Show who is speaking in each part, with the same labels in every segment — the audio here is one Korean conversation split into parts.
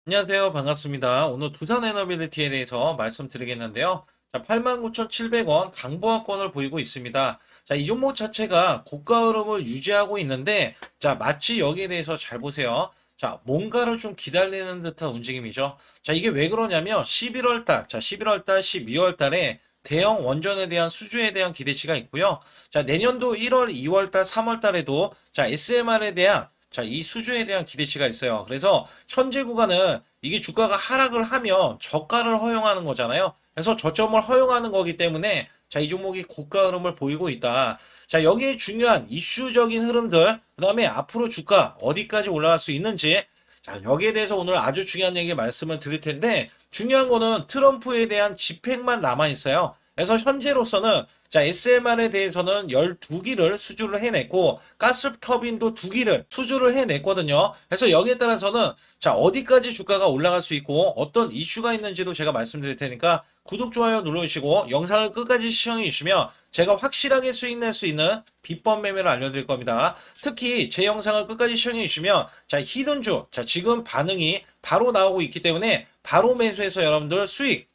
Speaker 1: 안녕하세요. 반갑습니다. 오늘 두산 에너빌리티에 대해서 말씀드리겠는데요. 자, 89,700원 강보합권을 보이고 있습니다. 자, 이 종목 자체가 고가 흐름을 유지하고 있는데, 자, 마치 여기에 대해서 잘 보세요. 자, 뭔가를 좀 기다리는 듯한 움직임이죠. 자, 이게 왜 그러냐면 11월 달, 자, 11월 달, 12월 달에 대형 원전에 대한 수주에 대한 기대치가 있고요. 자, 내년도 1월, 2월 달, 3월 달에도 자, SMR에 대한 자, 이 수주에 대한 기대치가 있어요. 그래서 현재 구간은 이게 주가가 하락을 하면 저가를 허용하는 거잖아요. 그래서 저점을 허용하는 거기 때문에 자, 이 종목이 고가 흐름을 보이고 있다. 자, 여기에 중요한 이슈적인 흐름들, 그 다음에 앞으로 주가 어디까지 올라갈 수 있는지, 자, 여기에 대해서 오늘 아주 중요한 얘기 말씀을 드릴 텐데, 중요한 거는 트럼프에 대한 집행만 남아 있어요. 그래서 현재로서는 자, SMR에 대해서는 12기를 수주를 해냈고 가스 터빈도 2기를 수주를 해냈거든요. 그래서 여기에 따라서는 자, 어디까지 주가가 올라갈 수 있고 어떤 이슈가 있는지도 제가 말씀드릴 테니까 구독, 좋아요 눌러주시고 영상을 끝까지 시청해 주시면 제가 확실하게 수익 낼 수 있는 비법 매매를 알려드릴 겁니다. 특히 제 영상을 끝까지 시청해 주시면 자, 히든주, 자, 지금 반응이 바로 나오고 있기 때문에 바로 매수해서 여러분들 수익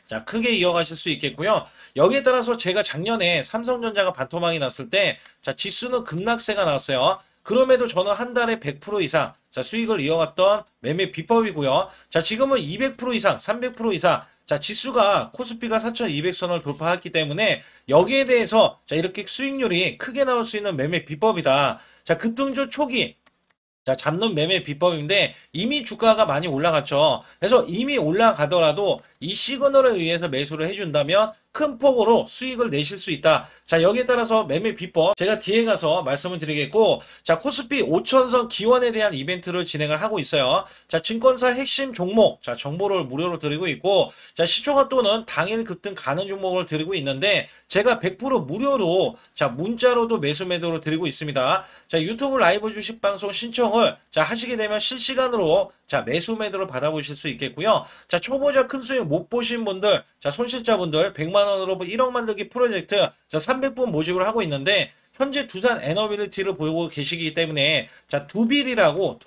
Speaker 1: 자, 크게 이어가실 수 있겠고요. 여기에 따라서 제가 작년에 삼성전자가 반토막이 났을 때, 자, 지수는 급락세가 나왔어요. 그럼에도 저는 한 달에 100% 이상, 자, 수익을 이어갔던 매매 비법이고요. 자, 지금은 200% 이상, 300% 이상, 자, 지수가 코스피가 4,200선을 돌파했기 때문에 여기에 대해서 자, 이렇게 수익률이 크게 나올 수 있는 매매 비법이다. 자, 급등주 초기, 자, 잡는 매매 비법인데 이미 주가가 많이 올라갔죠. 그래서 이미 올라가더라도 이 시그널에 의해서 매수를 해준다면 큰 폭으로 수익을 내실 수 있다. 자, 여기에 따라서 매매 비법 제가 뒤에 가서 말씀을 드리겠고, 자, 코스피 5천선 기원에 대한 이벤트를 진행을 하고 있어요. 자, 증권사 핵심 종목, 자, 정보를 무료로 드리고 있고, 자, 시초가 또는 당일 급등 가는 종목을 드리고 있는데 제가 100% 무료로 자, 문자로도 매수 매도를 드리고 있습니다. 자, 유튜브 라이브 주식 방송 신청을 자, 하시게 되면 실시간으로 자, 매수 매도를 받아보실 수 있겠고요. 자, 초보자 큰 수익 못 보신 분들, 자, 손실자분들 100만 원으로 1억 만들기 프로젝트 자, 300분 모집을 하고 있는데 현재 두산 에너빌리티를 보고 계시기 때문에 자, 두빌이라고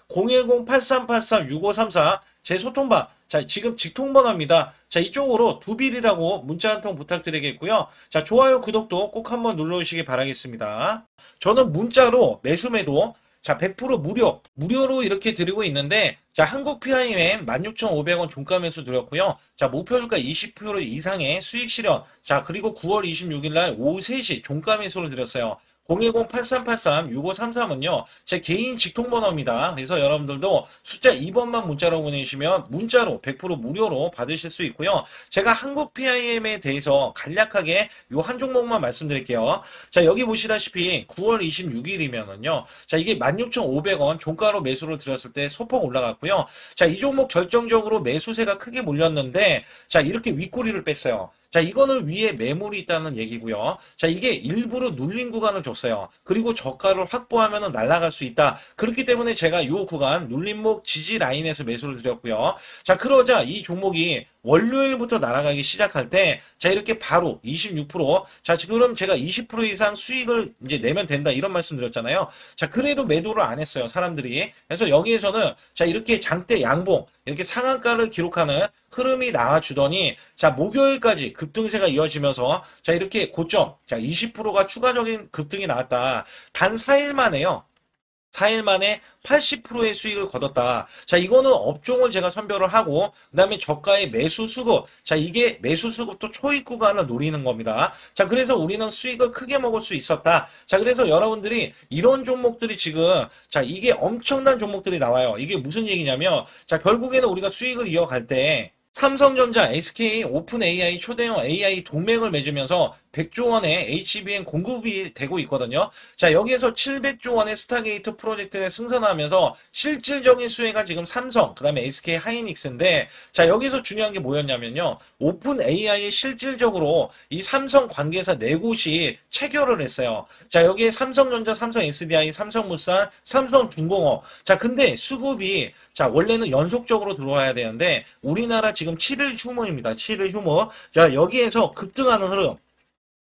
Speaker 1: 010-8383-6534 제 소통방 자, 지금 직통번호입니다. 자, 이쪽으로 두빌이라고 문자 한 통 부탁드리겠고요. 자, 좋아요, 구독도 꼭 한번 눌러주시기 바라겠습니다. 저는 문자로 매수매도 자, 100% 무료로 이렇게 드리고 있는데, 자, 한국 PIM 16,500원 종가 매수 드렸고요. 자, 목표주가 20% 이상의 수익 실현. 자, 그리고 9월 26일 날 오후 3시 종가 매수를 드렸어요. 010-8383-6533은요, 제 개인 직통번호입니다. 그래서 여러분들도 숫자 2번만 문자로 보내주시면 문자로 100% 무료로 받으실 수 있고요. 제가 한국 PIM에 대해서 간략하게 요 한 종목만 말씀드릴게요. 자, 여기 보시다시피 9월 26일이면은요, 자, 이게 16,500원 종가로 매수를 드렸을 때 소폭 올라갔고요. 자, 이 종목 결정적으로 매수세가 크게 몰렸는데, 자, 이렇게 윗꼬리를 뺐어요. 자, 이거는 위에 매물이 있다는 얘기고요. 자, 이게 일부러 눌린 구간을 줬어요. 그리고 저가를 확보하면 날아갈 수 있다. 그렇기 때문에 제가 이 구간 눌림목 지지 라인에서 매수를 드렸고요. 자, 그러자 이 종목이 월요일부터 날아가기 시작할 때, 자, 이렇게 바로 26%, 자, 지금 제가 20% 이상 수익을 이제 내면 된다. 이런 말씀 드렸잖아요. 자, 그래도 매도를 안 했어요. 사람들이. 그래서 여기에서는, 자, 이렇게 장대 양봉, 이렇게 상한가를 기록하는 흐름이 나와주더니, 자, 목요일까지 급등세가 이어지면서, 자, 이렇게 고점, 자, 20%가 추가적인 급등이 나왔다. 단 4일 만에요. 4일 만에 80%의 수익을 거뒀다. 자, 이거는 업종을 제가 선별을 하고, 그 다음에 저가의 매수 수급. 자, 이게 매수 수급도 초입 구간을 노리는 겁니다. 자, 그래서 우리는 수익을 크게 먹을 수 있었다. 자, 그래서 여러분들이 이런 종목들이 지금, 자, 이게 엄청난 종목들이 나와요. 이게 무슨 얘기냐면, 자, 결국에는 우리가 수익을 이어갈 때, 삼성전자, SK, 오픈 AI, 초대형 AI 동맹을 맺으면서 100조 원의 HBM 공급이 되고 있거든요. 자, 여기에서 700조 원의 스타게이트 프로젝트에 승선하면서 실질적인 수혜가 지금 삼성, 그 다음에 SK 하이닉스인데, 자, 여기서 중요한 게 뭐였냐면요. 오픈 AI에 실질적으로 이 삼성 관계사 네 곳이 체결을 했어요. 자, 여기에 삼성전자, 삼성 SDI, 삼성물산, 삼성중공업. 자, 근데 수급이 자, 원래는 연속적으로 들어와야 되는데, 우리나라 지금 7일 휴무입니다. 7일 휴무. 자, 여기에서 급등하는 흐름.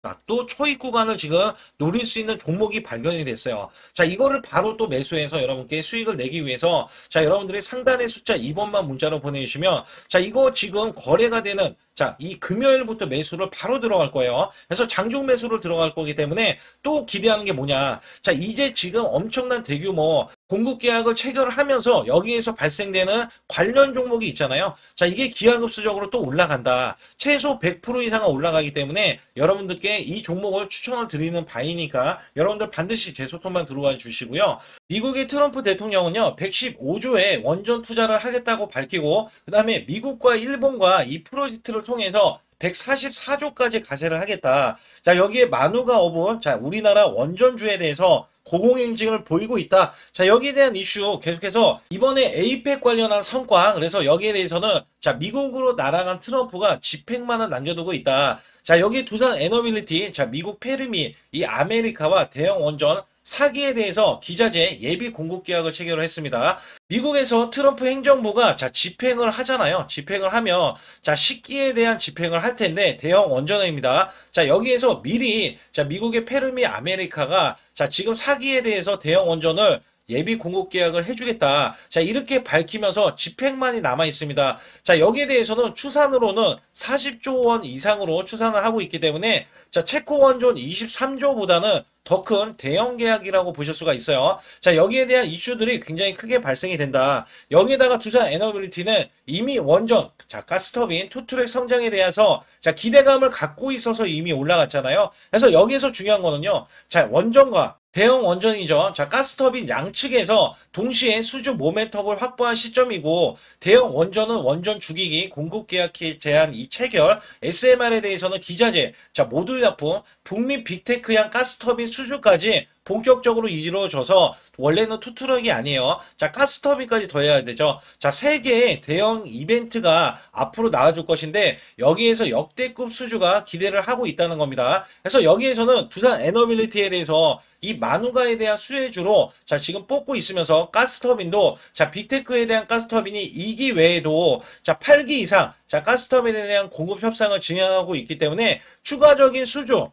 Speaker 1: 자, 또 초입 구간을 지금 노릴 수 있는 종목이 발견이 됐어요. 자, 이거를 바로 또 매수해서 여러분께 수익을 내기 위해서 자, 여러분들이 상단의 숫자 2번만 문자로 보내주시면 자, 이거 지금 거래가 되는 자, 이 금요일부터 매수를 바로 들어갈 거예요. 그래서 장중 매수를 들어갈 거기 때문에 또 기대하는 게 뭐냐. 자, 이제 지금 엄청난 대규모 공급 계약을 체결을 하면서 여기에서 발생되는 관련 종목이 있잖아요. 자, 이게 기하급수적으로 또 올라간다. 최소 100% 이상은 올라가기 때문에 여러분들께 이 종목을 추천을 드리는 바이니까 여러분들 반드시 제 소통만 들어와 주시고요. 미국의 트럼프 대통령은요, 115조의 원전 투자를 하겠다고 밝히고, 그 다음에 미국과 일본과 이 프로젝트를 통해서 144조까지 가세를 하겠다. 자, 여기에 만우가 오분, 자, 우리나라 원전주에 대해서 고공행진을 보이고 있다. 자, 여기에 대한 이슈 계속해서 이번에 에이펙 관련한 성과, 그래서 여기에 대해서는 자, 미국으로 날아간 트럼프가 집행만을 남겨두고 있다. 자, 여기 두산 에너빌리티, 자, 미국 페르미, 이 아메리카와 대형 원전 사기에 대해서 기자재 예비 공급 계약을 체결을 했습니다. 미국에서 트럼프 행정부가 자, 집행을 하잖아요. 집행을 하면 자, 식기에 대한 집행을 할 텐데 대형 원전입니다. 자, 여기에서 미리 자, 미국의 페르미 아메리카가 자, 지금 사기에 대해서 대형 원전을 예비 공급 계약을 해주겠다. 자, 이렇게 밝히면서 집행만이 남아 있습니다. 자, 여기에 대해서는 추산으로는 40조 원 이상으로 추산을 하고 있기 때문에 자, 체코 원전 23조보다는 더 큰 대형 계약이라고 보실 수가 있어요. 자, 여기에 대한 이슈들이 굉장히 크게 발생이 된다. 여기에다가 두산 에너빌리티는 이미 원전, 자, 가스터빈, 투트랙 성장에 대해서 자, 기대감을 갖고 있어서 이미 올라갔잖아요. 그래서 여기에서 중요한 거는요. 자, 원전과 대형 원전이죠. 자, 가스터빈 양측에서 동시에 수주 모멘텀을 확보한 시점이고 대형 원전은 원전 주기기, 공급 계약 제한 이 체결, SMR에 대해서는 기자재, 자, 모듈 납품, 북미 빅테크형 가스터빈 수주까지 본격적으로 이루어져서 원래는 투트럭이 아니에요. 자, 가스터빈까지 더해야 되죠. 자, 세 개의 대형 이벤트가 앞으로 나와줄 것인데 여기에서 역대급 수주가 기대를 하고 있다는 겁니다. 그래서 여기에서는 두산 에너빌리티에 대해서 이 만우가에 대한 수혜주로 자, 지금 뽑고 있으면서 가스터빈도 자, 빅테크에 대한 가스터빈이 2기 외에도 자, 8기 이상 자, 가스터빈에 대한 공급 협상을 진행하고 있기 때문에 추가적인 수주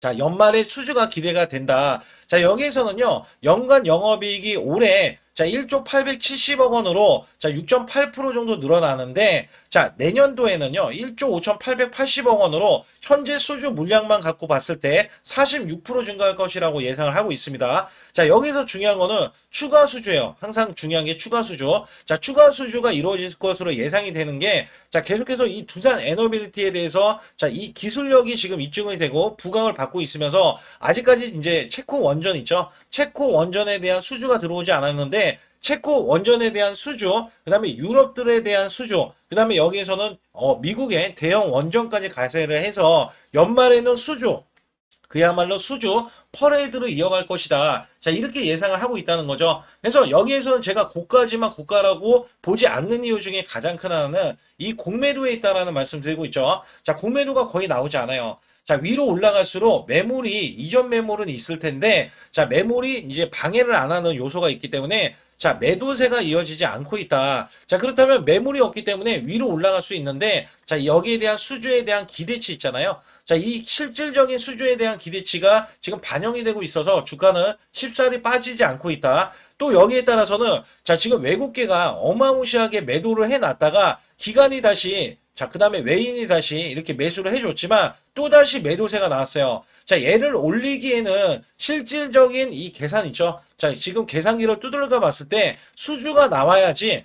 Speaker 1: 자, 연말에 수주가 기대가 된다. 자, 여기에서는요, 연간 영업이익이 올해 자, 1조 870억 원으로 자, 6.8% 정도 늘어나는데 자, 내년도에는요, 1조 5,880억 원으로 현재 수주 물량만 갖고 봤을 때 46% 증가할 것이라고 예상을 하고 있습니다. 자, 여기서 중요한 거는 추가 수주예요. 항상 중요한 게 추가 수주. 자, 추가 수주가 이루어질 것으로 예상이 되는 게 자, 계속해서 이 두산 에너빌리티에 대해서 자, 이 기술력이 지금 입증이 되고 부각을 받고 있으면서 아직까지 이제 체코 원전 있죠. 체코 원전에 대한 수주가 들어오지 않았는데 체코 원전에 대한 수주, 그 다음에 유럽들에 대한 수주, 그 다음에 여기에서는 미국의 대형 원전까지 가세를 해서 연말에는 수주, 그야말로 수주 퍼레이드로 이어갈 것이다. 자, 이렇게 예상을 하고 있다는 거죠. 그래서 여기에서는 제가 고가지만 고가라고 보지 않는 이유 중에 가장 큰 하나는 이 공매도에 있다라는 말씀 드리고 있죠. 자, 공매도가 거의 나오지 않아요. 자, 위로 올라갈수록 매물이, 이전 매물은 있을 텐데, 자, 매물이 이제 방해를 안 하는 요소가 있기 때문에, 자, 매도세가 이어지지 않고 있다. 자, 그렇다면 매물이 없기 때문에 위로 올라갈 수 있는데, 자, 여기에 대한 수주에 대한 기대치 있잖아요. 자, 이 실질적인 수주에 대한 기대치가 지금 반영이 되고 있어서 주가는 쉽사리 빠지지 않고 있다. 또 여기에 따라서는, 자, 지금 외국계가 어마무시하게 매도를 해놨다가 기관이 다시 자, 그 다음에 외인이 다시 이렇게 매수를 해줬지만 또다시 매도세가 나왔어요. 자, 얘를 올리기에는 실질적인 이 계산 있죠. 자, 지금 계산기를 두들겨 봤을 때 수주가 나와야지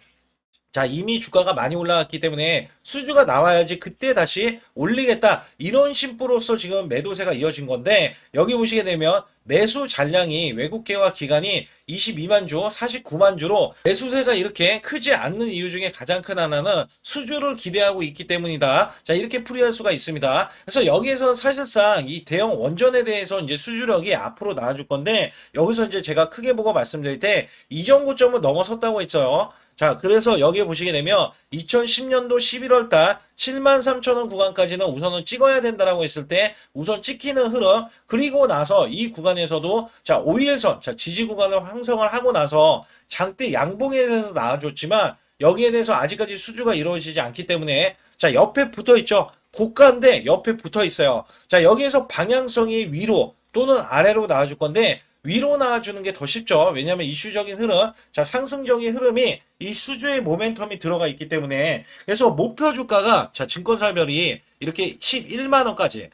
Speaker 1: 자, 이미 주가가 많이 올라갔기 때문에 수주가 나와야지 그때 다시 올리겠다. 이런 심보로서 지금 매도세가 이어진 건데 여기 보시게 되면 매수 잔량이 외국계와 기관이 22만 주, 49만 주로 매수세가 이렇게 크지 않는 이유 중에 가장 큰 하나는 수주를 기대하고 있기 때문이다. 자, 이렇게 풀이할 수가 있습니다. 그래서 여기에서 사실상 이 대형 원전에 대해서 이제 수주력이 앞으로 나와줄 건데 여기서 이제 제가 크게 보고 말씀드릴 때 이전 고점을 넘어섰다고 했죠. 자, 그래서 여기에 보시게 되면 2010년도 11월 달 73,000원 구간까지는 우선은 찍어야 된다라고 했을 때 우선 찍히는 흐름, 그리고 나서 이 구간에서도 자, 5일선, 자, 지지 구간을 형성을 하고 나서 장대 양봉에 대해서 나와줬지만 여기에 대해서 아직까지 수주가 이루어지지 않기 때문에 자, 옆에 붙어 있죠. 고가인데 옆에 붙어 있어요. 자, 여기에서 방향성이 위로 또는 아래로 나와줄 건데 위로 나와주는 게 더 쉽죠. 왜냐하면 이슈적인 흐름, 자, 상승적인 흐름이 이 수주의 모멘텀이 들어가 있기 때문에 그래서 목표 주가가 자, 증권사별이 이렇게 11만 원까지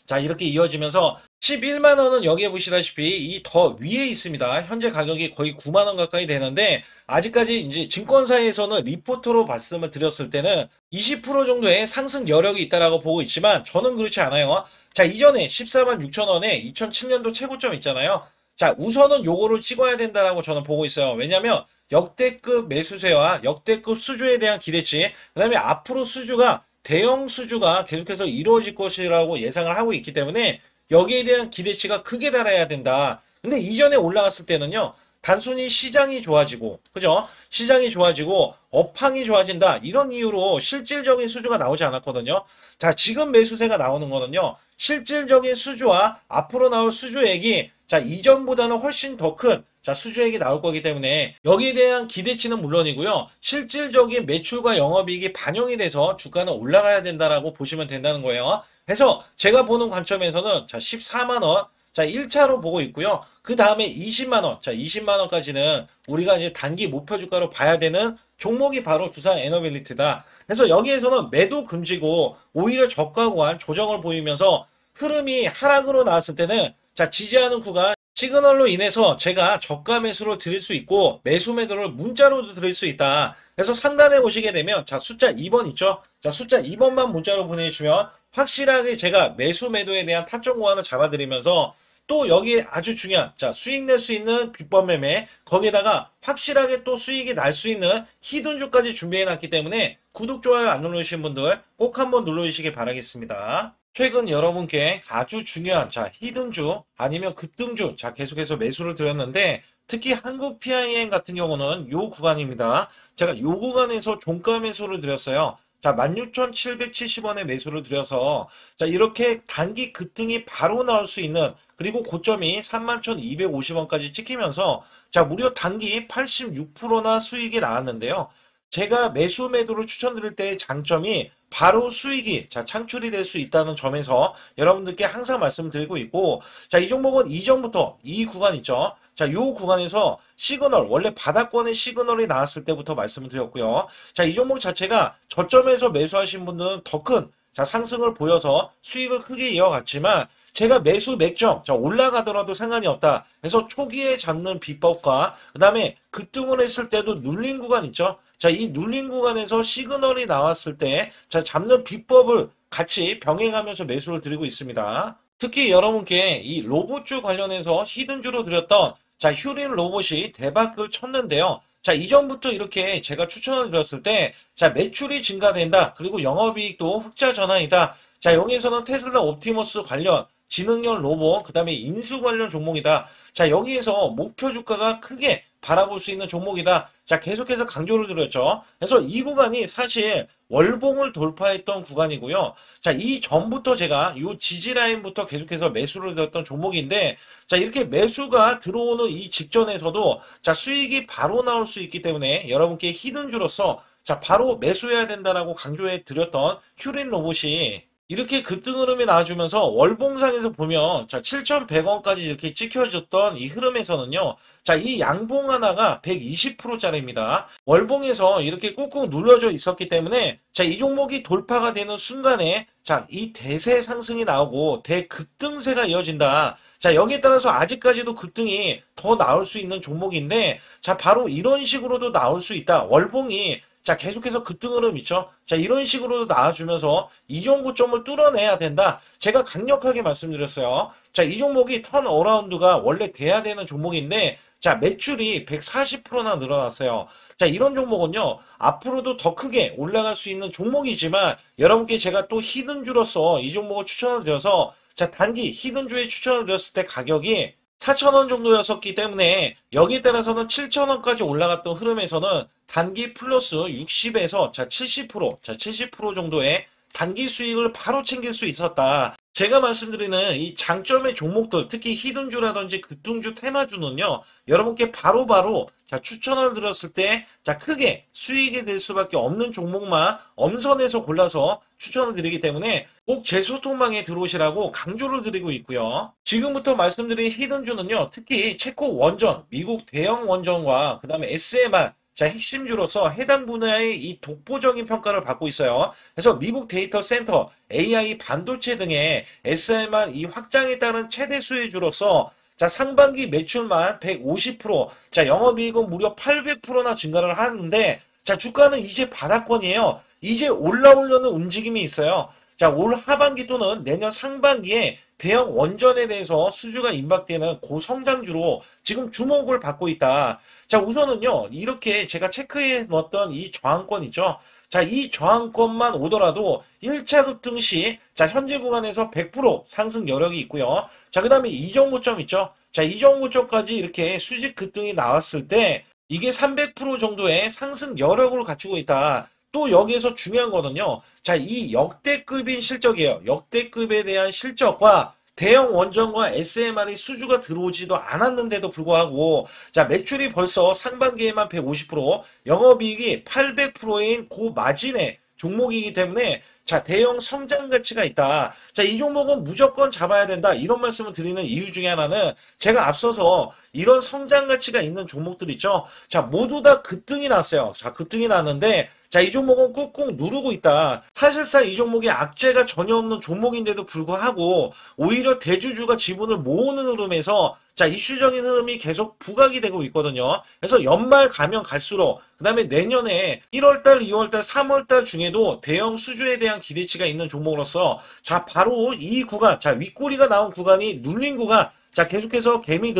Speaker 1: 자, 이렇게 이어지면서 11만 원은 여기에 보시다시피 이 더 위에 있습니다. 현재 가격이 거의 9만 원 가까이 되는데 아직까지 이제 증권사에서는 리포트로 말씀을 드렸을 때는 20% 정도의 상승 여력이 있다라고 보고 있지만 저는 그렇지 않아요. 자, 이전에 14만 6천 원에 2007년도 최고점 있잖아요. 자, 우선은 요거를 찍어야 된다라고 저는 보고 있어요. 왜냐면 역대급 매수세와 역대급 수주에 대한 기대치, 그다음에 앞으로 수주가 대형 수주가 계속해서 이루어질 것이라고 예상을 하고 있기 때문에 여기에 대한 기대치가 크게 달아야 된다. 근데 이전에 올라갔을 때는요, 단순히 시장이 좋아지고, 그죠? 시장이 좋아지고, 업황이 좋아진다. 이런 이유로 실질적인 수주가 나오지 않았거든요. 자, 지금 매수세가 나오는 거는요, 실질적인 수주와 앞으로 나올 수주액이, 자, 이전보다는 훨씬 더 큰, 자, 수주액이 나올 거기 때문에 여기에 대한 기대치는 물론이고요. 실질적인 매출과 영업이익이 반영이 돼서 주가는 올라가야 된다라고 보시면 된다는 거예요. 그래서 제가 보는 관점에서는 자, 14만 원, 자, 1차로 보고 있고요. 그 다음에 20만 원, 자, 20만 원까지는 우리가 이제 단기 목표 주가로 봐야 되는 종목이 바로 두산 에너빌리티다. 그래서 여기에서는 매도 금지고 오히려 저가 구간 조정을 보이면서 흐름이 하락으로 나왔을 때는 자, 지지하는 구간 시그널로 인해서 제가 저가 매수를 드릴 수 있고 매수 매도를 문자로도 드릴 수 있다. 그래서 상단에 보시게 되면 자, 숫자 2번 있죠. 자, 숫자 2번만 문자로 보내주시면 확실하게 제가 매수 매도에 대한 타점 구간을 잡아드리면서 또 여기에 아주 중요한 자, 수익 낼 수 있는 비법 매매, 거기에다가 확실하게 또 수익이 날 수 있는 히든주까지 준비해 놨기 때문에 구독, 좋아요 안 누르신 분들 꼭 한번 눌러주시기 바라겠습니다. 최근 여러분께 아주 중요한 자, 히든주 아니면 급등주 자, 계속해서 매수를 드렸는데 특히 한국 PIM 같은 경우는 요 구간입니다. 제가 요 구간에서 종가 매수를 드렸어요. 자, 16,770원에 매수를 드려서 자, 이렇게 단기 급등이 바로 나올 수 있는 그리고 고점이 31,250원까지 찍히면서 자, 무려 단기 86%나 수익이 나왔는데요. 제가 매수 매도를 추천드릴 때의 장점이 바로 수익이 자, 창출이 될 수 있다는 점에서 여러분들께 항상 말씀드리고 있고 자, 이 종목은 이전부터 이 구간 있죠. 자, 요 구간에서 시그널 원래 바닥권의 시그널이 나왔을 때부터 말씀을 드렸고요. 자, 이 종목 자체가 저점에서 매수하신 분들은 더 큰 자, 상승을 보여서 수익을 크게 이어갔지만 제가 매수 맥점 자, 올라가더라도 상관이 없다. 그래서 초기에 잡는 비법과 그 다음에 급등을 했을 때도 눌린 구간 있죠. 자, 이 눌린 구간에서 시그널이 나왔을 때, 자, 잡는 비법을 같이 병행하면서 매수를 드리고 있습니다. 특히 여러분께 이 로봇주 관련해서 히든주로 드렸던, 자, 휴린 로봇이 대박을 쳤는데요. 자, 이전부터 이렇게 제가 추천을 드렸을 때, 자, 매출이 증가된다. 그리고 영업이익도 흑자 전환이다. 자, 여기에서는 테슬라 옵티머스 관련, 지능형 로봇, 그 다음에 인수 관련 종목이다. 자, 여기에서 목표 주가가 크게 바라볼 수 있는 종목이다. 자, 계속해서 강조를 드렸죠. 그래서 이 구간이 사실 월봉을 돌파했던 구간이고요. 자, 이 전부터 제가 이 지지 라인부터 계속해서 매수를 드렸던 종목인데, 자, 이렇게 매수가 들어오는 이 직전에서도 자, 수익이 바로 나올 수 있기 때문에 여러분께 히든주로서 자, 바로 매수해야 된다라고 강조해 드렸던 휴린 로봇이 이렇게 급등 흐름이 나와주면서 월봉상에서 보면 자, 7,100원까지 이렇게 찍혀졌던 이 흐름에서는요. 자, 이 양봉 하나가 120%짜리입니다. 월봉에서 이렇게 꾹꾹 눌러져 있었기 때문에 자, 이 종목이 돌파가 되는 순간에 자, 이 대세 상승이 나오고 대급등세가 이어진다. 자, 여기에 따라서 아직까지도 급등이 더 나올 수 있는 종목인데 자, 바로 이런 식으로도 나올 수 있다. 월봉이 자, 계속해서 급등 흐름 있죠? 자, 이런 식으로도 나와주면서 이종 고점을 뚫어내야 된다. 제가 강력하게 말씀드렸어요. 자, 이 종목이 턴어라운드가 원래 돼야 되는 종목인데, 자, 매출이 140%나 늘어났어요. 자, 이런 종목은요, 앞으로도 더 크게 올라갈 수 있는 종목이지만, 여러분께 제가 또 히든주로서 이 종목을 추천을 드려서, 자, 단기 히든주에 추천을 드렸을 때 가격이 4,000원 정도였었기 때문에 여기에 따라서는 7,000원까지 올라갔던 흐름에서는 단기 플러스 60에서 자 70% 정도의 단기 수익을 바로 챙길 수 있었다. 제가 말씀드리는 이 장점의 종목들, 특히 히든주라든지 급등주, 테마주는요, 여러분께 바로바로 자, 추천을 드렸을 때, 자, 크게 수익이 될 수밖에 없는 종목만 엄선해서 골라서 추천을 드리기 때문에 꼭 제 소통망에 들어오시라고 강조를 드리고 있고요. 지금부터 말씀드린 히든주는요, 특히 체코 원전, 미국 대형 원전과 그 다음에 SMR, 자, 핵심주로서 해당 분야의 이 독보적인 평가를 받고 있어요. 그래서 미국 데이터 센터, AI 반도체 등의 SMR 이 확장에 따른 최대 수혜주로서 자, 상반기 매출만 150%, 자, 영업이익은 무려 800%나 증가를 하는데, 자, 주가는 이제 바닥권이에요. 이제 올라오려는 움직임이 있어요. 자, 올 하반기 또는 내년 상반기에 대형 원전에 대해서 수주가 임박되는 고성장주로 지금 주목을 받고 있다. 자, 우선은요, 이렇게 제가 체크해 놓았던 이 저항권 있죠. 자, 이 저항권만 오더라도 1차 급등 시, 자, 현재 구간에서 100% 상승 여력이 있고요. 자, 그 다음에 이정고점 있죠. 자, 이정고점까지 이렇게 수직 급등이 나왔을 때, 이게 300% 정도의 상승 여력을 갖추고 있다. 또 여기에서 중요한 거는요. 자, 이 역대급인 실적이에요. 역대급에 대한 실적과 대형 원전과 SMR이 수주가 들어오지도 않았는데도 불구하고 자, 매출이 벌써 상반기에만 150%, 영업이익이 800%인 고마진의 종목이기 때문에 자, 대형 성장 가치가 있다. 자, 이 종목은 무조건 잡아야 된다. 이런 말씀을 드리는 이유 중에 하나는 제가 앞서서 이런 성장 가치가 있는 종목들 있죠. 자, 모두 다 급등이 났어요. 자, 급등이 났는데 자, 이 종목은 꾹꾹 누르고 있다. 사실상 이 종목이 악재가 전혀 없는 종목인데도 불구하고 오히려 대주주가 지분을 모으는 흐름에서 자, 이슈적인 흐름이 계속 부각이 되고 있거든요. 그래서 연말 가면 갈수록 그 다음에 내년에 1월달, 2월달, 3월달 중에도 대형 수주에 대한 기대치가 있는 종목으로서 자, 바로 이 구간, 자, 윗꼬리가 나온 구간이 눌린 구간, 자, 계속해서 개미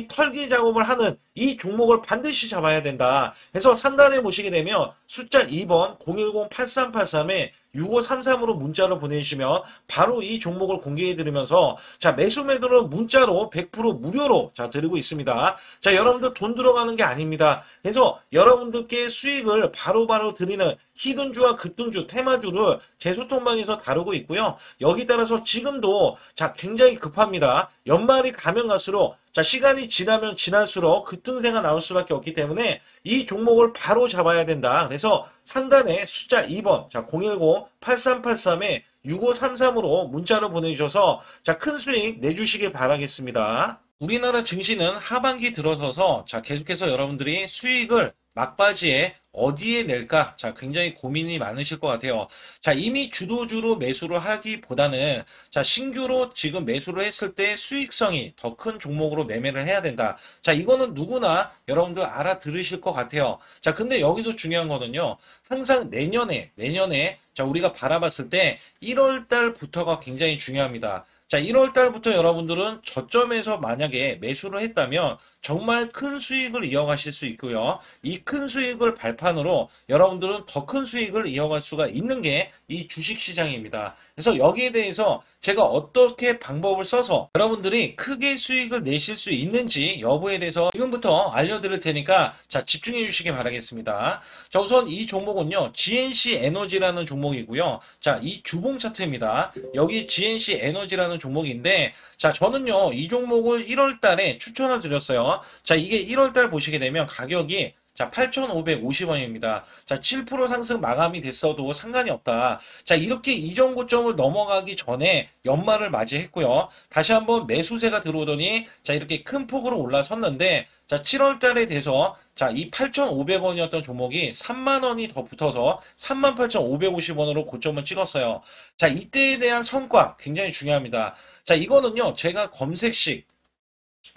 Speaker 1: 털기 작업을 하는 이 종목을 반드시 잡아야 된다. 그래서 상단에 보시게 되면 숫자 2번 010-8383에 6533으로 문자를 보내주시면 바로 이 종목을 공개해 드리면서 자, 매수 매도를 문자로 100% 무료로 자, 드리고 있습니다. 자, 여러분들 돈 들어가는 게 아닙니다. 그래서 여러분들께 수익을 바로바로 드리는 히든주와 급등주, 테마주를 제 소통방에서 다루고 있고요. 여기 따라서 지금도 자, 굉장히 급합니다. 연말이 가면 갈수록 자, 시간이 지나면 지날수록 급등세가 나올 수밖에 없기 때문에 이 종목을 바로 잡아야 된다. 그래서 상단에 숫자 2번, 자, 010-8383에 6533으로 문자로 보내주셔서 자, 큰 수익 내주시길 바라겠습니다. 우리나라 증시는 하반기 들어서서 자, 계속해서 여러분들이 수익을 막바지에 어디에 낼까? 자, 굉장히 고민이 많으실 것 같아요. 자, 이미 주도주로 매수를 하기보다는 자, 신규로 지금 매수를 했을 때 수익성이 더 큰 종목으로 매매를 해야 된다. 자, 이거는 누구나 여러분들 알아들으실 것 같아요. 자, 근데 여기서 중요한 거는요. 항상 내년에 자, 우리가 바라봤을 때 1월 달부터가 굉장히 중요합니다. 자, 1월 달부터 여러분들은 저점에서 만약에 매수를 했다면 정말 큰 수익을 이어가실 수 있고요. 이 큰 수익을 발판으로 여러분들은 더 큰 수익을 이어갈 수가 있는 게 이 주식시장입니다. 그래서 여기에 대해서 제가 어떻게 방법을 써서 여러분들이 크게 수익을 내실 수 있는지 여부에 대해서 지금부터 알려드릴 테니까 자, 집중해 주시기 바라겠습니다. 자, 우선 이 종목은요, GNC 에너지라는 종목이고요. 자, 이 주봉 차트입니다. 여기 GNC 에너지라는 종목인데 자, 저는요, 이 종목을 1월 달에 추천을 드렸어요. 자, 이게 1월 달 보시게 되면 가격이 자, 8,550원입니다. 자, 7% 상승 마감이 됐어도 상관이 없다. 자, 이렇게 이전 고점을 넘어가기 전에 연말을 맞이했고요. 다시 한번 매수세가 들어오더니 자, 이렇게 큰 폭으로 올라섰는데 자, 7월 달에 돼서 자, 이 8,500원이었던 종목이 3만 원이 더 붙어서 38,550원으로 고점을 찍었어요. 자, 이때에 대한 성과 굉장히 중요합니다. 자, 이거는요, 제가 검색식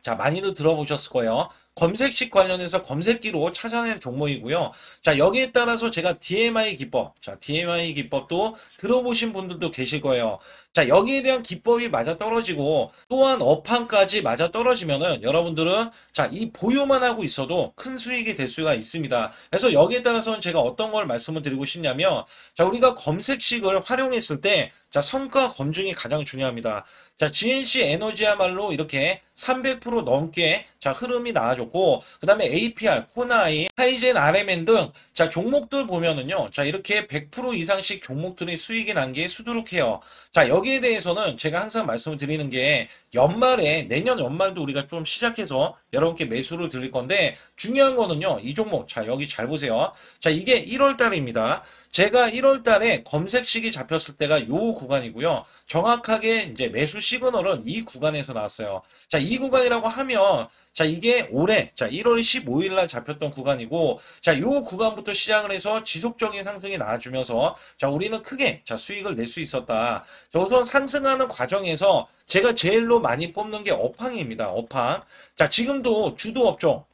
Speaker 1: 자, 많이들 들어보셨을 거예요. 검색식 관련해서 검색기로 찾아낸 종목이고요. 자, 여기에 따라서 제가 DMI 기법, 자, DMI 기법도 들어보신 분들도 계실 거예요. 자, 여기에 대한 기법이 맞아 떨어지고 또한 업황까지 맞아 떨어지면은 여러분들은 자, 이 보유만 하고 있어도 큰 수익이 될 수가 있습니다. 그래서 여기에 따라서는 제가 어떤 걸 말씀을 드리고 싶냐면 자, 우리가 검색식을 활용했을 때 자, 성과 검증이 가장 중요합니다. 자, GNC 에너지야말로 이렇게 300% 넘게 자, 흐름이 나와줬고, 그 다음에 APR, 코나이, 하이젠 RMN 등 자, 종목들 보면은요. 자, 이렇게 100% 이상씩 종목들이 수익이 난 게 수두룩해요. 자, 여기에 대해서는 제가 항상 말씀을 드리는 게 연말에, 내년 연말도 우리가 좀 시작해서 여러분께 매수를 드릴 건데 중요한 거는요. 이 종목. 자, 여기 잘 보세요. 자, 이게 1월 달입니다. 제가 1월 달에 검색식이 잡혔을 때가 요 구간이고요. 정확하게 이제 매수 시그널은 이 구간에서 나왔어요. 자, 이 구간이라고 하면 자, 이게 올해, 자, 1월 15일 날 잡혔던 구간이고, 자, 요 구간부터 시작을 해서 지속적인 상승이 나와주면서, 자, 우리는 크게, 자, 수익을 낼 수 있었다. 자, 우선 상승하는 과정에서 제가 제일로 많이 뽑는 게 업황입니다. 업황. 자, 지금도 주도 업종.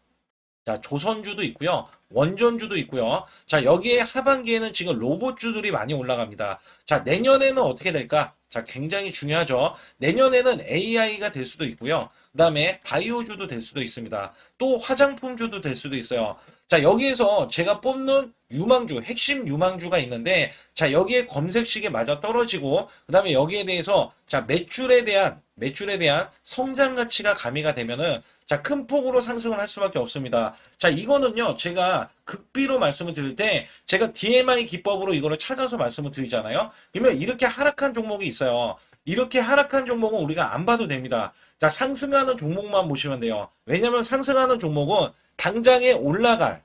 Speaker 1: 자, 조선주도 있고요. 원전주도 있고요. 자, 여기에 하반기에는 지금 로봇주들이 많이 올라갑니다. 자, 내년에는 어떻게 될까? 자, 굉장히 중요하죠. 내년에는 AI가 될 수도 있고요. 그 다음에 바이오주도 될 수도 있습니다. 또 화장품주도 될 수도 있어요. 자, 여기에서 제가 뽑는 유망주, 핵심 유망주가 있는데, 자, 여기에 검색식에 맞아 떨어지고, 그 다음에 여기에 대해서, 자, 매출에 대한 성장 가치가 가미가 되면은, 자, 큰 폭으로 상승을 할 수밖에 없습니다. 자, 이거는요, 제가 극비로 말씀을 드릴 때, 제가 DMI 기법으로 이거를 찾아서 말씀을 드리잖아요. 그러면 이렇게 하락한 종목이 있어요. 이렇게 하락한 종목은 우리가 안 봐도 됩니다. 자, 상승하는 종목만 보시면 돼요. 왜냐면 상승하는 종목은 당장에 올라갈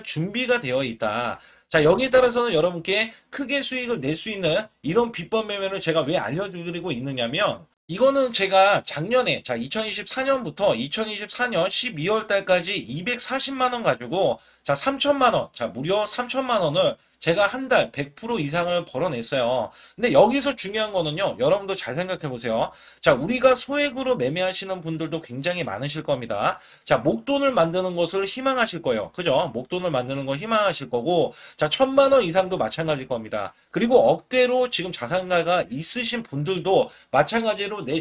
Speaker 1: 준비가 되어 있다. 자, 여기에 따라서는 여러분께 크게 수익을 낼 수 있는 이런 비법 매매를 제가 왜 알려드리고 있느냐면, 이거는 제가 작년에, 자, 2024년부터 2024년 12월 달까지 240만 원 가지고, 자, 3천만 원, 자, 무려 3천만 원을 제가 한 달 100% 이상을 벌어냈어요. 근데 여기서 중요한 거는요, 여러분도 잘 생각해 보세요. 자, 우리가 소액으로 매매하시는 분들도 굉장히 많으실 겁니다. 자, 목돈을 만드는 것을 희망하실 거예요. 그죠? 목돈을 만드는 걸 희망하실 거고, 자, 1,000만 원 이상도 마찬가지일 겁니다. 그리고 억대로 지금 자산가가 있으신 분들도 마찬가지로 내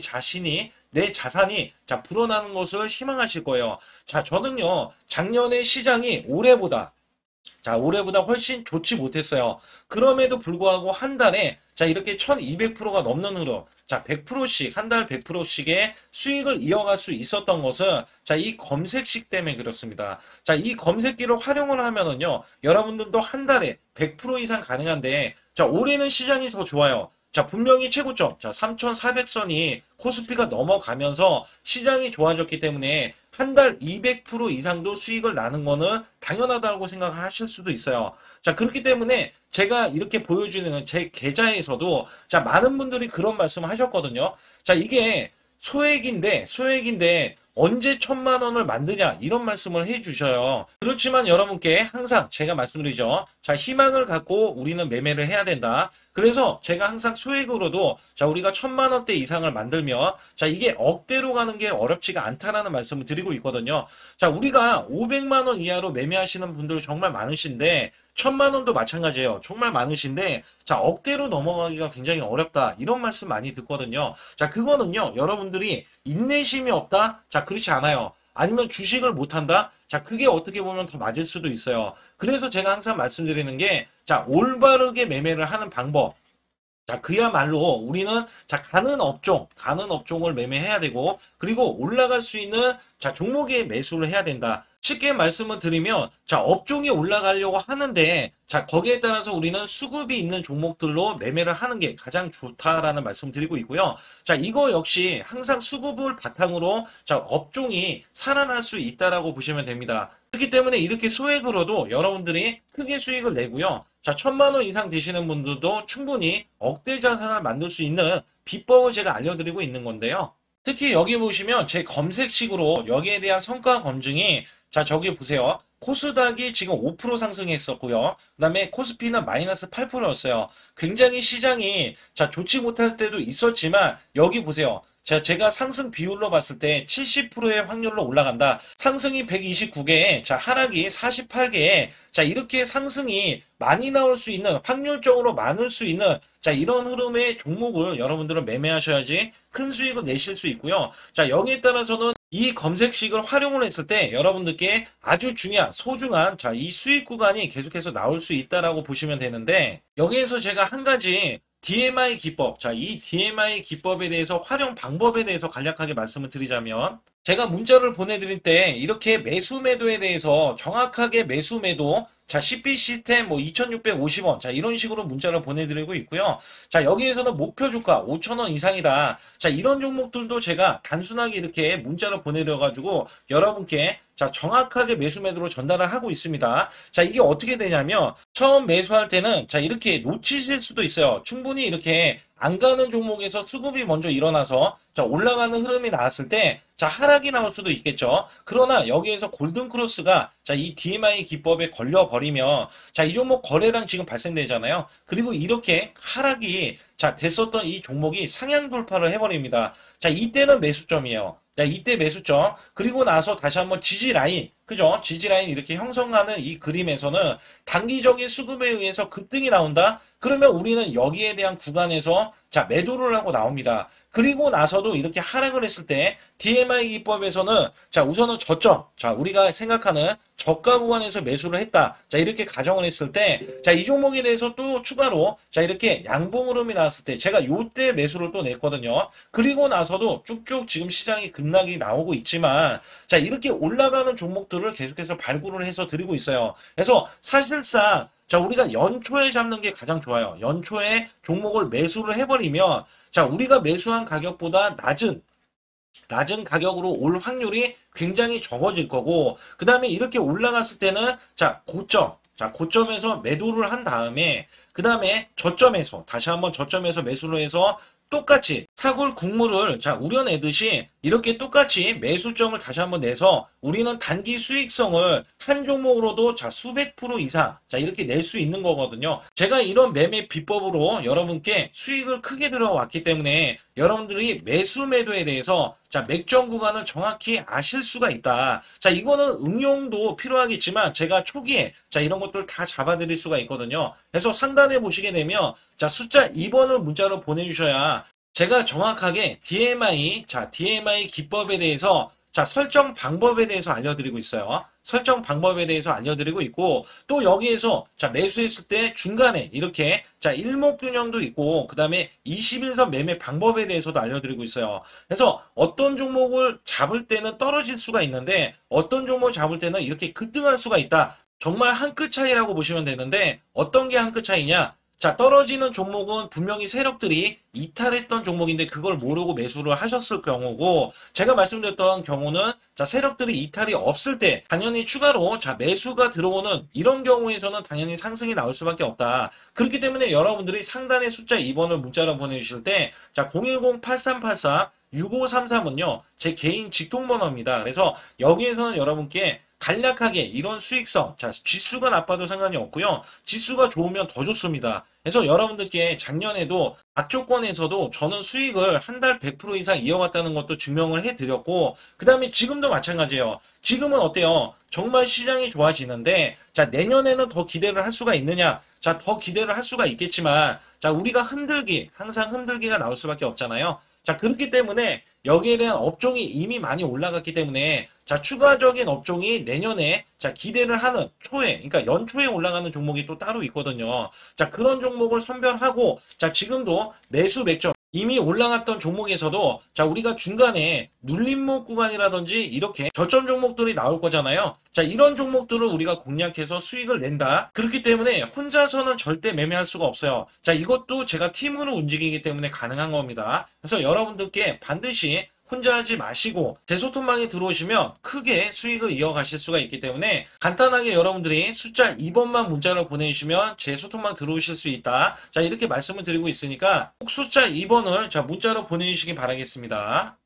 Speaker 1: 자산이 자 불어나는 것을 희망하실 거예요. 자, 저는요 작년에 시장이 올해보다 훨씬 좋지 못했어요. 그럼에도 불구하고 한 달에 자 이렇게 1200%가 넘는 흐름, 자 100%씩 한 달 100%씩의 수익을 이어갈 수 있었던 것은 자 이 검색식 때문에 그렇습니다. 자 이 검색기를 활용을 하면은요 여러분들도 한 달에 100% 이상 가능한데 자 올해는 시장이 더 좋아요. 자, 분명히 최고점, 자, 3,400선이 코스피가 넘어가면서 시장이 좋아졌기 때문에 한 달 200% 이상도 수익을 나는 거는 당연하다고 생각을 하실 수도 있어요. 자, 그렇기 때문에 제가 이렇게 보여주는 제 계좌에서도 자, 많은 분들이 그런 말씀을 하셨거든요. 자, 이게 소액인데 언제 1,000만 원을 만드냐 이런 말씀을 해주셔요. 그렇지만 여러분께 항상 제가 말씀드리죠. 자 희망을 갖고 우리는 매매를 해야 된다. 그래서 제가 항상 소액으로도 자 우리가 1,000만 원대 이상을 만들면 자 이게 억대로 가는 게 어렵지가 않다라는 말씀을 드리고 있거든요. 자 우리가 500만 원 이하로 매매하시는 분들 정말 많으신데 1,000만 원도 마찬가지예요. 정말 많으신데 자 억대로 넘어가기가 굉장히 어렵다 이런 말씀 많이 듣거든요. 자 그거는요 여러분들이 인내심이 없다? 자 그렇지 않아요. 아니면 주식을 못한다? 자 그게 어떻게 보면 더 맞을 수도 있어요. 그래서 제가 항상 말씀드리는 게 자 올바르게 매매를 하는 방법, 자, 그야말로 우리는 자, 가는 업종을 매매해야 되고, 그리고 올라갈 수 있는 자, 종목에 매수를 해야 된다. 쉽게 말씀을 드리면, 자, 업종이 올라가려고 하는데, 자, 거기에 따라서 우리는 수급이 있는 종목들로 매매를 하는 게 가장 좋다라는 말씀 드리고 있고요. 자, 이거 역시 항상 수급을 바탕으로 자, 업종이 살아날 수 있다라고 보시면 됩니다. 그렇기 때문에 이렇게 소액으로도 여러분들이 크게 수익을 내고요. 자, 1,000만 원 이상 되시는 분들도 충분히 억대 자산을 만들 수 있는 비법을 제가 알려드리고 있는 건데요. 특히 여기 보시면 제 검색식으로 여기에 대한 성과 검증이 자, 저기 보세요. 코스닥이 지금 5% 상승했었고요. 그 다음에 코스피는 마이너스 8%였어요. 굉장히 시장이 자, 좋지 못할 때도 있었지만 여기 보세요. 자, 제가 상승 비율로 봤을 때 70%의 확률로 올라간다. 상승이 129개에, 자, 하락이 48개에, 자, 이렇게 상승이 많이 나올 수 있는, 확률적으로 많을 수 있는, 자, 이런 흐름의 종목을 여러분들은 매매하셔야지 큰 수익을 내실 수 있고요. 자, 여기에 따라서는 이 검색식을 활용을 했을 때 여러분들께 아주 소중한, 자, 이 수익 구간이 계속해서 나올 수 있다라고 보시면 되는데, 여기에서 제가 한 가지 DMI 기법. 자, 이 DMI 기법에 대해서 활용 방법에 대해서 간략하게 말씀을 드리자면 제가 문자를 보내드릴 때 이렇게 매수 매도에 대해서 정확하게 매수 매도 자, CP 시스템 뭐 2,650원. 자, 이런 식으로 문자를 보내드리고 있고요. 자, 여기에서는 목표 주가 5,000원 이상이다. 자, 이런 종목들도 제가 단순하게 이렇게 문자를 보내드려가지고 여러분께 자, 정확하게 매수 매도로 전달을 하고 있습니다. 자, 이게 어떻게 되냐면 처음 매수할 때는 자, 이렇게 놓치실 수도 있어요. 충분히 이렇게 안 가는 종목에서 수급이 먼저 일어나서 자, 올라가는 흐름이 나왔을 때 자, 하락이 나올 수도 있겠죠. 그러나 여기에서 골든크로스가 자, 이 DMI 기법에 걸려버리면 자, 이 종목 거래량 지금 발생되잖아요. 그리고 이렇게 하락이 자, 됐었던 이 종목이 상향 돌파를 해버립니다. 자, 이때는 매수점이에요. 자, 이때 매수점. 그리고 나서 다시 한번 지지 라인. 그죠? 지지 라인 이렇게 형성하는 이 그림에서는 단기적인 수급에 의해서 급등이 나온다? 그러면 우리는 여기에 대한 구간에서 자, 매도를 하고 나옵니다. 그리고 나서도 이렇게 하락을 했을 때 DMI 기법에서는 자, 우선은 저점. 자, 우리가 생각하는 저가 구간에서 매수를 했다. 자, 이렇게 가정을 했을 때 자, 이 종목에 대해서 또 추가로 자, 이렇게 양봉 흐름이 나왔을 때 제가 요때 매수를 또 냈거든요. 그리고 나서도 쭉쭉 지금 시장이 급락이 나오고 있지만 자, 이렇게 올라가는 종목들을 계속해서 발굴을 해서 드리고 있어요. 그래서 사실상 자, 우리가 연초에 잡는 게 가장 좋아요. 연초에 종목을 매수를 해버리면 자, 우리가 매수한 가격보다 낮은 가격으로 올 확률이 굉장히 적어질 거고, 그 다음에 이렇게 올라갔을 때는, 자, 고점에서 매도를 한 다음에, 그 다음에 저점에서, 다시 한번 저점에서 매수를 해서 똑같이 사골 국물을 자, 우려내듯이 이렇게 똑같이 매수점을 다시 한번 내서 우리는 단기 수익성을 한 종목으로도 자, 수백 프로 이상 자, 이렇게 낼 수 있는 거거든요. 제가 이런 매매 비법으로 여러분께 수익을 크게 들어왔기 때문에 여러분들이 매수 매도에 대해서 자, 맥점 구간을 정확히 아실 수가 있다. 자, 이거는 응용도 필요하겠지만 제가 초기에 자, 이런 것들 다 잡아드릴 수가 있거든요. 그래서 상단에 보시게 되면 자, 숫자 2번을 문자로 보내주셔야 제가 정확하게 DMI 기법에 대해서 자, 설정 방법에 대해서 알려드리고 있어요. 설정 방법에 대해서 알려드리고 있고, 또 여기에서 자, 매수했을 때 중간에 이렇게 자, 일목균형도 있고, 그 다음에 21선 매매 방법에 대해서도 알려드리고 있어요. 그래서 어떤 종목을 잡을 때는 떨어질 수가 있는데, 어떤 종목을 잡을 때는 이렇게 급등할 수가 있다. 정말 한 끗 차이라고 보시면 되는데, 어떤 게 한 끗 차이냐? 자, 떨어지는 종목은 분명히 세력들이 이탈했던 종목인데 그걸 모르고 매수를 하셨을 경우고, 제가 말씀드렸던 경우는 자, 세력들이 이탈이 없을 때 당연히 추가로 자, 매수가 들어오는 이런 경우에서는 당연히 상승이 나올 수밖에 없다. 그렇기 때문에 여러분들이 상단에 숫자 2번을 문자로 보내주실 때 자, 010-8384-6533은요 제 개인 직통번호입니다. 그래서 여기에서는 여러분께 간략하게 이런 수익성, 자, 지수가 나빠도 상관이 없고요. 지수가 좋으면 더 좋습니다. 그래서 여러분들께 작년에도 악조건에서도 저는 수익을 한 달 100% 이상 이어갔다는 것도 증명을 해드렸고, 그 다음에 지금도 마찬가지예요. 지금은 어때요? 정말 시장이 좋아지는데, 자, 내년에는 더 기대를 할 수가 있느냐? 자, 더 기대를 할 수가 있겠지만, 자, 우리가 항상 흔들기가 나올 수밖에 없잖아요. 자, 그렇기 때문에 여기에 대한 업종이 이미 많이 올라갔기 때문에 자, 추가적인 업종이 내년에 자, 기대를 하는 초에, 그러니까 연초에 올라가는 종목이 또 따로 있거든요. 자, 그런 종목을 선별하고 자, 지금도 매수 맥점 이미 올라갔던 종목에서도 자, 우리가 중간에 눌림목 구간이라든지 이렇게 저점 종목들이 나올 거잖아요. 자, 이런 종목들을 우리가 공략해서 수익을 낸다. 그렇기 때문에 혼자서는 절대 매매할 수가 없어요. 자, 이것도 제가 팀으로 움직이기 때문에 가능한 겁니다. 그래서 여러분들께 반드시 혼자 하지 마시고 제 소통방에 들어오시면 크게 수익을 이어가실 수가 있기 때문에 간단하게 여러분들이 숫자 2번만 문자를 보내주시면 제 소통방 들어오실 수 있다. 자, 이렇게 말씀을 드리고 있으니까 꼭 숫자 2번을 자, 문자로 보내주시기 바라겠습니다.